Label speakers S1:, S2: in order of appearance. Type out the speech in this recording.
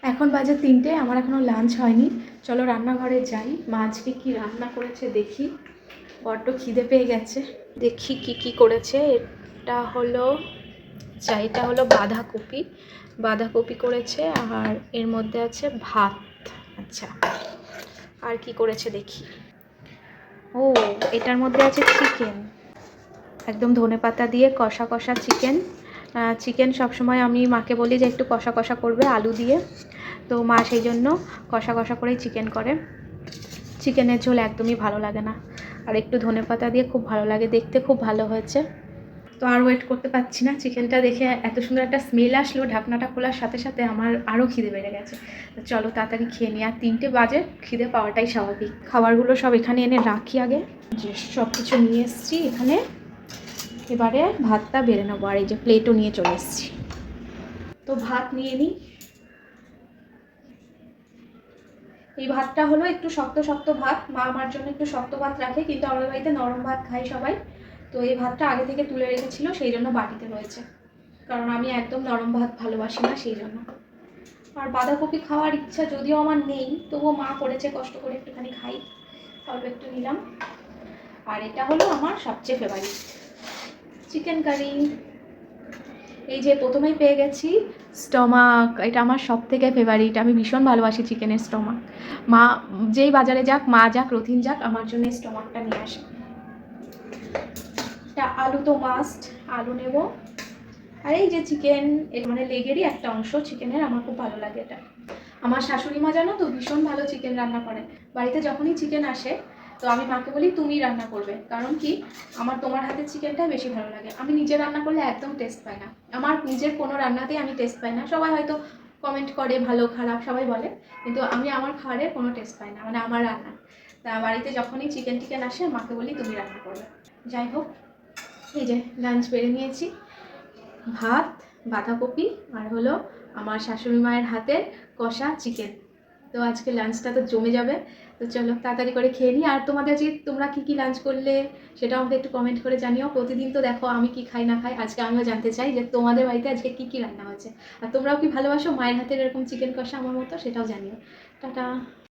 S1: এখন বাজে 3টে, আমার এখনও লাঞ্চ হয়নি। চলো রান্নাঘরে যাই, মা আজকে কী রান্না করেছে দেখি। বড্ড খিদে পেয়ে গেছে, দেখি কি কি করেছে। এটা হলো বাঁধাকপি, বাঁধাকপি করেছে, আর এর মধ্যে আছে ভাত। আচ্ছা, আর কি করেছে দেখি। ও, এটার মধ্যে আছে চিকেন, একদম ধনেপাতা দিয়ে কষা কষা চিকেন। চিকেন সবসময় আমি মাকে বলি যে একটু কষা কষা করবে আলু দিয়ে, তো মা সেই জন্য কষা কষা করেই চিকেন করে। চিকেনের ঝোল একদমই ভালো লাগে না, আর একটু ধনেপাতা দিয়ে খুব ভালো লাগে, দেখতে খুব ভালো হয়েছে। তো আর ওয়েট করতে পারছি না, চিকেনটা দেখে এত সুন্দর একটা স্মেল আসলো ঢাকনাটা খোলার সাথে সাথে, আমার আরও খিদে বেড়ে গেছে। তো চলো তাড়াতাড়ি খেয়ে নিই, আর 3টে বাজে, খিদে পাওয়াটাই স্বাভাবিক। খাবারগুলো সব এখানে এনে রাখি আগে, যে সব কিছু নিয়ে এসেছি এখানে। এবারে ভাতটা বেড়ে নেবো, আর এই যে প্লেটও নিয়ে চলে এসেছি। তো ভাত নিয়ে নিই। এই ভাতটা হলো একটু শক্ত শক্ত ভাত, মা আমার জন্য একটু শক্ত ভাত রাখে, কিন্তু আমাদের বাড়িতে নরম ভাত খাই সবাই। তো এই ভাতটা আগে থেকে তুলে রেখেছিল, সেই জন্য বাটিতে রয়েছে, কারণ আমি একদম নরম ভাত ভালোবাসি না, সেই জন্য। আর বাঁধাকপি খাওয়ার ইচ্ছা যদিও আমার নেই, তবুও মা করেছে, কষ্ট করে একটুখানি খাই, অল্প একটু নিলাম। আর এটা হলো আমার সবচেয়ে ফেভারিট চিকেন কারি। এই যে প্রথমেই পেয়ে গেছি স্টমাক, এটা আমার সব থেকে ফেভারিট, আমি ভীষণ ভালোবাসি চিকেনের স্টমাক। মা যেই বাজারে যাক, মা যাক, রথিন যাক, আমার জন্য এই স্টমাকটা নিয়ে আসে। এটা আলু তো মাস্ট, আলু নেব। আর এই যে চিকেন, মানে লেগেরই একটা অংশ চিকেনের, আমার খুব ভালো লাগে এটা। আমার শাশুড়ি মা জানো তো ভীষণ ভালো চিকেন রান্না করে। বাড়িতে যখনই চিকেন আসে, তো আমি মাকে বলি তুমি রান্না করবে, কারণ কি আমার তোমার হাতের চিকেনটাই বেশি ভালো লাগে। আমি নিজে রান্না করলে একদম টেস্ট পাই না, আমার নিজের কোনো রান্নাতেই আমি টেস্ট পাই না। সবাই হয়তো কমেন্ট করে ভালো খারাপ সবাই বলে, কিন্তু আমি আমার খাবারের কোনো টেস্ট পাই না, মানে আমার রান্না। তা বাড়িতে যখনই চিকেন আসে, মাকে বলি তুমি রান্না করবে। যাই হোক, এই যে লাঞ্চ বেড়ে নিয়েছি, ভাত, বাঁধাকপি, আর হলো আমার শাশুড়ি মায়ের হাতের কষা চিকেন। তো আজকে লাঞ্চটা তো জমে যাবে। তো চলো তাড়াতাড়ি করে খেয়ে নিই। আর তোমাদের আজকে তোমরা কী কী লাঞ্চ করলে সেটাও আমাকে একটু কমেন্ট করে জানিও। প্রতিদিন তো দেখো আমি কি খাই না খাই, আজকে আমিও জানতে চাই যে তোমাদের বাড়িতে আজকে কী কী রান্না হয়েছে। আর তোমরাও কি ভালোবাসো মায়ের হাতের এরকম চিকেন কষা আমার মতো, সেটাও জানিও। টাটা।